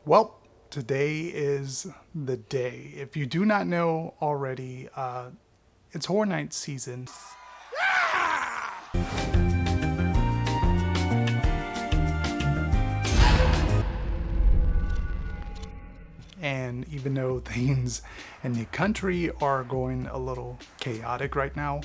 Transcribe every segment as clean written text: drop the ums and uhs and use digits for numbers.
Well, today is the day. If you do not know already, it's Horror Nights season. And even though things in the country are going a little chaotic right now,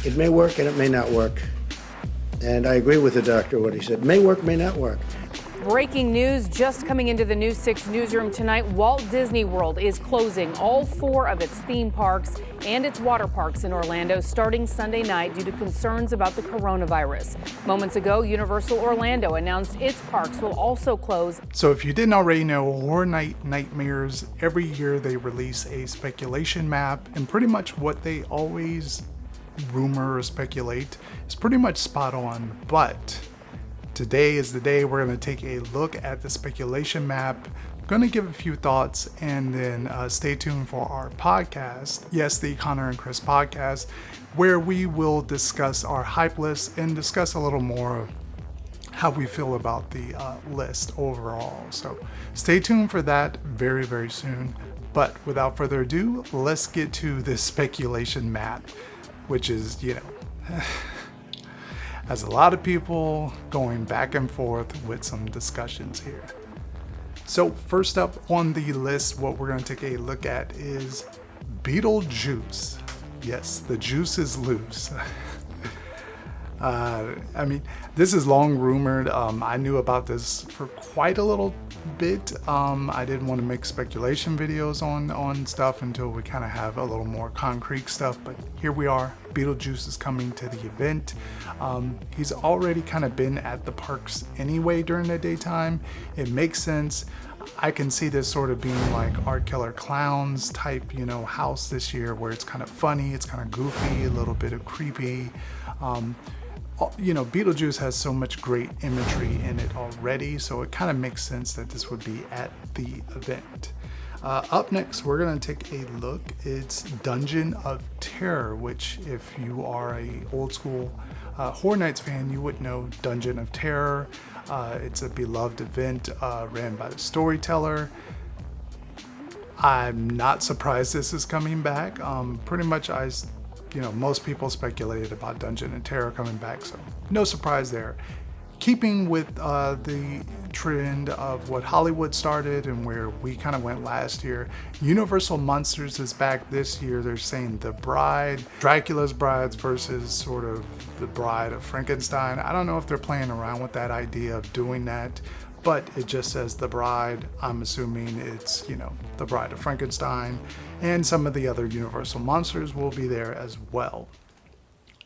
it may work and it may not work. And I agree with the doctor, what he said. May work, may not work. Breaking news just coming into the News 6 newsroom tonight. Walt Disney World is closing all 4 of its theme parks and its water parks in Orlando starting Sunday night due to concerns about the coronavirus. Moments ago, Universal Orlando announced its parks will also close. So if you didn't already know, Horror Night Nightmares, every year they release a speculation map, and pretty much what they always rumor or speculate is pretty much spot on. But today is the day we're going to take a look at the speculation map. I'm going to give a few thoughts, and then stay tuned for our podcast. Yes, the Connor and Chris podcast, where we will discuss our hype list and discuss a little more how we feel about the list overall. So stay tuned for that very, very soon. But without further ado, let's get to this speculation map, which is, has a lot of people going back and forth with some discussions here. So first up on the list, what we're going to take a look at is Beetlejuice. Yes, the juice is loose. This is long rumored. I knew about this for quite a little bit. I didn't want to make speculation videos on stuff until we kind of have a little more concrete stuff, but here we are. Beetlejuice is coming to the event. He's already kind of been at the parks anyway during the daytime. It makes sense. I can see this sort of being like Art Killer Clowns type, house this year, where it's kind of funny, it's kind of goofy, a little bit of creepy. Beetlejuice has so much great imagery in it already, so it kind of makes sense that this would be at the event. Up next, we're going to take a look. It's Dungeon of Terror, which if you are a old school Horror Nights fan, you would know Dungeon of Terror. It's a beloved event ran by the storyteller. I'm not surprised this is coming back. Pretty much most people speculated about Dungeon and Terror coming back, so no surprise there. Keeping with the trend of what Hollywood started and where we kind of went last year, Universal Monsters is back this year. They're saying The Bride, Dracula's Brides versus sort of The Bride of Frankenstein. I don't know if they're playing around with that idea of doing that, but it just says The Bride. I'm assuming it's, The Bride of Frankenstein, and some of the other Universal monsters will be there as well.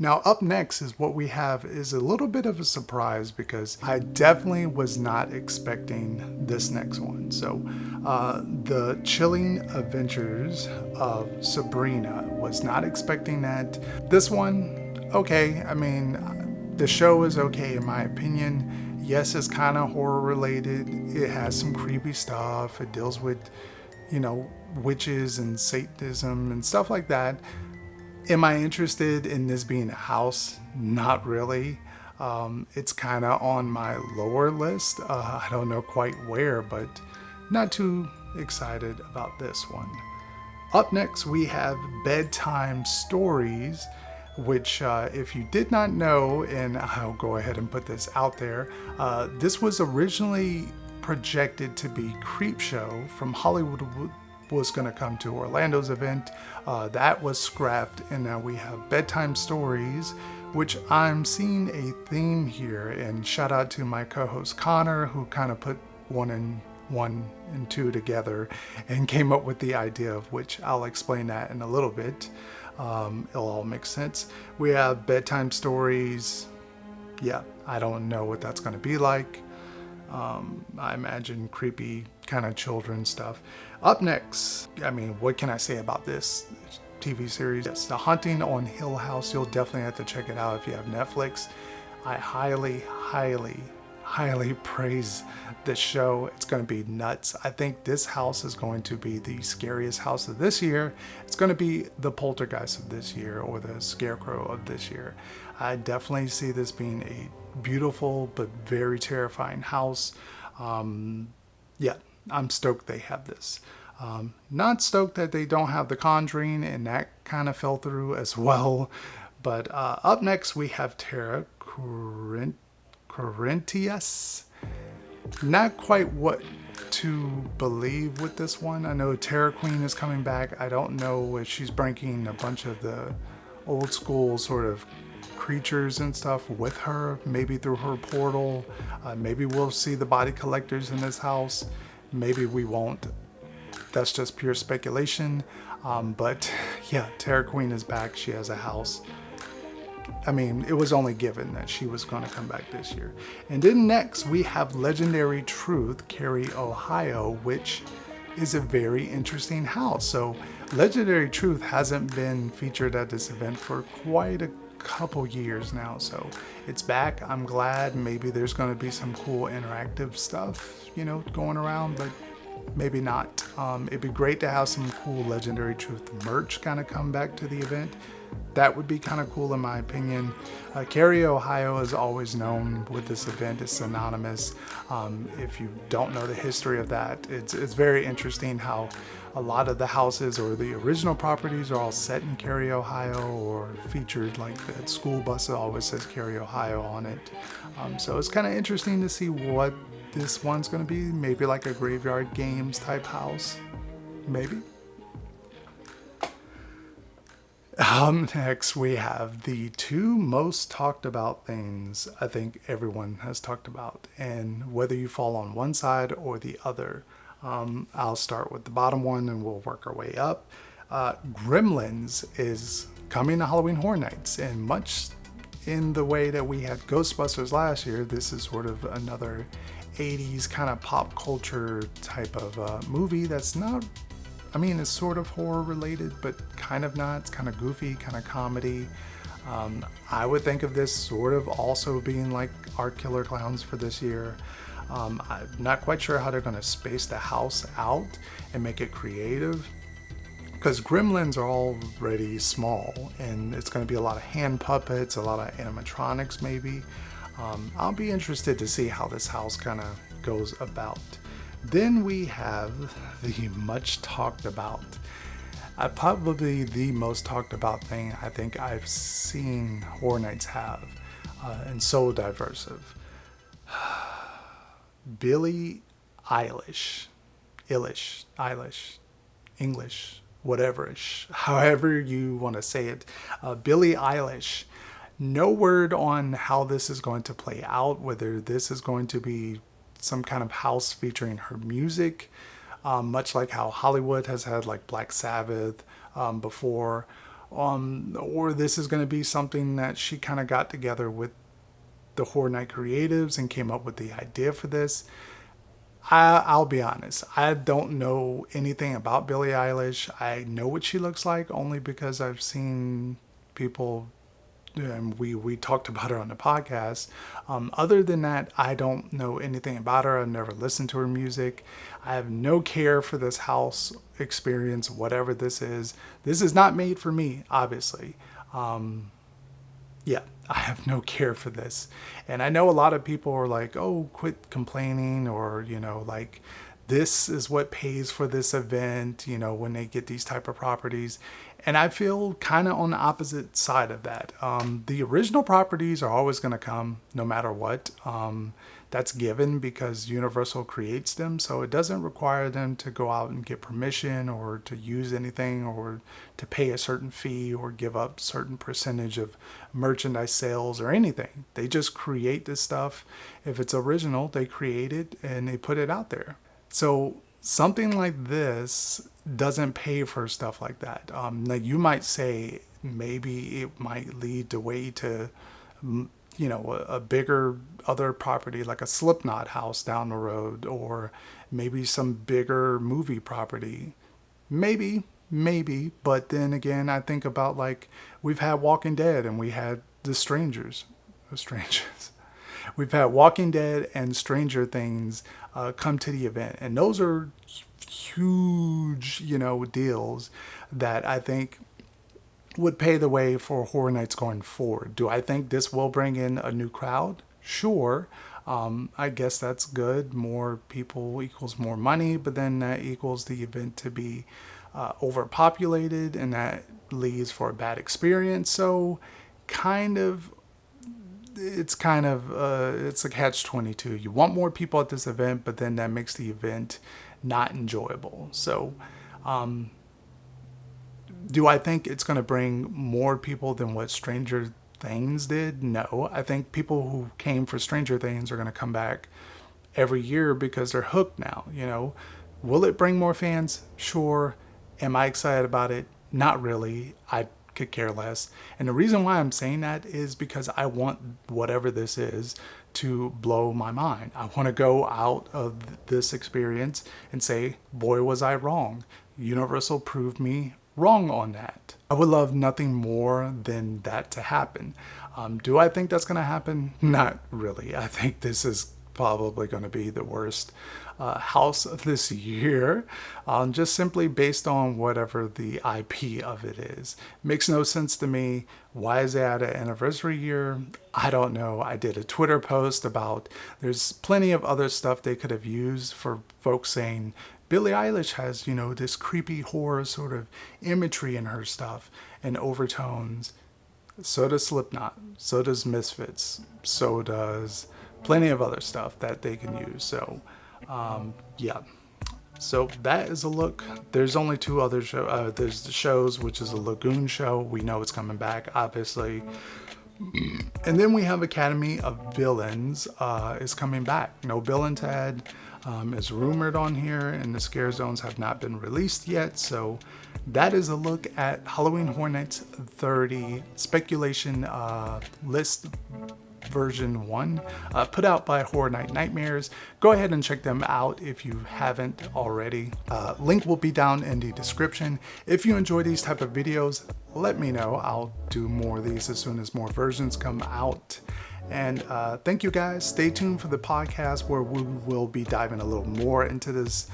Now up next is what we have is a little bit of a surprise, because I definitely was not expecting this next one. So the Chilling Adventures of Sabrina, was not expecting that. This one, okay, the show is okay in my opinion. Yes, it's kind of horror related. It has some creepy stuff. It deals with, witches and Satanism and stuff like that. Am I interested in this being a house? Not really. It's kind of on my lower list. I don't know quite where, but not too excited about this one. Up next, we have Bedtime Stories, which if you did not know, and I'll go ahead and put this out there, this was originally projected to be Creepshow from Hollywood was going to come to Orlando's event. That was scrapped, and now we have Bedtime Stories, which I'm seeing a theme here, and shout out to my co-host Connor, who kind of put one and two together and came up with the idea, of which I'll explain that in a little bit. It'll all make sense. We have Bedtime Stories. Yeah, I don't know what that's going to be like. I imagine creepy kind of children stuff. Up next, what can I say about this TV series? Yes, The Haunting on Hill House. You'll definitely have to check it out if you have Netflix. I highly, highly, highly praise this show. It's going to be nuts. I think this house is going to be the scariest house of this year. It's going to be the poltergeist of this year, or the scarecrow of this year. I definitely see this being a beautiful but very terrifying house. I'm stoked they have this. Not stoked that they don't have The Conjuring, and that kind of fell through as well. But up next we have Terra Quintius. Not quite what to believe with this one. I know Terra Queen is coming back. I don't know if she's bringing a bunch of the old school sort of creatures and stuff with her, maybe through her portal. Maybe we'll see the body collectors in this house. Maybe we won't. That's just pure speculation. But yeah, Terra Queen is back. She has a house. I mean, it was only given that she was going to come back this year. And then next we have Legendary Truth, Cary, Ohio, which is a very interesting house. So Legendary Truth hasn't been featured at this event for quite a couple years now. So it's back. I'm glad. Maybe there's going to be some cool interactive stuff, going around, but maybe not. It'd be great to have some cool Legendary Truth merch kind of come back to the event. That would be kind of cool in my opinion. Cary, Ohio is always known with this event. It's synonymous. If you don't know the history of that, it's very interesting how a lot of the houses or the original properties are all set in Cary, Ohio, or featured like the school bus always says Cary, Ohio on it. So it's kind of interesting to see what this one's going to be. Maybe like a Graveyard Games type house. Maybe. Next we have the two most talked about things I think everyone has talked about, and whether you fall on one side or the other. I'll start with the bottom one and we'll work our way up. Gremlins is coming to Halloween Horror Nights, and much in the way that we had Ghostbusters last year, this is sort of another 80s kind of pop culture type of movie that's not, it's sort of horror related, but kind of not. It's kind of goofy, kind of comedy. I would think of this sort of also being like our Killer Clowns for this year. I'm not quite sure how they're going to space the house out and make it creative, because Gremlins are already small and it's going to be a lot of hand puppets, a lot of animatronics maybe. I'll be interested to see how this house kind of goes about. Then we have the much talked about, probably the most talked about thing I think I've seen Horror Nights have, and so diversive. Billie Eilish, English, whatever-ish, however you want to say it. Billie Eilish. No word on how this is going to play out, whether this is going to be some kind of house featuring her music, much like how Hollywood has had like Black Sabbath before, or this is going to be something that she kind of got together with the Horror Night creatives and came up with the idea for this. I'll be honest, I don't know anything about Billie Eilish. I know what she looks like only because I've seen people, and we talked about her on the podcast. Other than that, I don't know anything about her. I've never listened to her music. I have no care for this house experience, whatever this is. This is not made for me, obviously. Yeah, I have no care for this. And I know a lot of people are like, oh, quit complaining, or, like, this is what pays for this event, when they get these type of properties. And I feel kind of on the opposite side of that. The original properties are always going to come no matter what. That's given because Universal creates them. So it doesn't require them to go out and get permission or to use anything or to pay a certain fee or give up certain percentage of merchandise sales or anything. They just create this stuff. If it's original, they create it and they put it out there. So something like this doesn't pay for stuff like that. Now you might say maybe it might lead the way to, a bigger other property like a Slipknot house down the road, or maybe some bigger movie property. Maybe. But then again, I think about like we've had Walking Dead and we had The Strangers. We've had Walking Dead and Stranger Things come to the event. And those are huge, deals that I think would pay the way for Horror Nights going forward. Do I think this will bring in a new crowd? Sure. I guess that's good. More people equals more money, but then that equals the event to be overpopulated, and that leads for a bad experience. So it's a catch-22. You want more people at this event, but then that makes the event not enjoyable. So do I think it's going to bring more people than what Stranger Things did? No. I think people who came for Stranger Things are going to come back every year because they're hooked now. Will it bring more fans? Sure. Am I excited about it? Not really. I could care less. And the reason why I'm saying that is because I want whatever this is to blow my mind. I want to go out of this experience and say, boy, was I wrong. Universal proved me wrong on that. I would love nothing more than that to happen. Do I think that's going to happen? Not really. I think this is probably going to be the worst house of this year, just simply based on whatever the IP of it is. Makes no sense to me. Why is it at an anniversary year? I don't know. I did a Twitter post about there's plenty of other stuff they could have used for folks saying Billie Eilish has, this creepy horror sort of imagery in her stuff and overtones. So does Slipknot. So does Misfits. So does plenty of other stuff that they can use. So, yeah. So that is a look. There's only two other shows. There's the shows, which is a Lagoon show. We know it's coming back, obviously. And then we have Academy of Villains is coming back. No Bill and Ted is rumored on here, and the scare zones have not been released yet. So that is a look at Halloween Horror Nights 30 speculation list version 1, put out by Horror Night Nightmares. Go ahead and check them out if you haven't already. Link will be down in the description. If you enjoy these type of videos, let me know. I'll do more of these as soon as more versions come out. And thank you guys. Stay tuned for the podcast where we will be diving a little more into this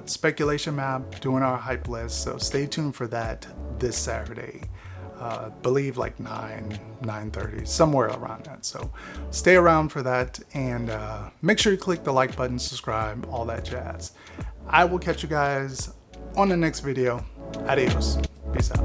speculation map, doing our hype list. So stay tuned for that this Saturday. Believe like 9:30, somewhere around that. So stay around for that, and make sure you click the like button, subscribe, all that jazz. I will catch you guys on the next video. Adios. Peace out.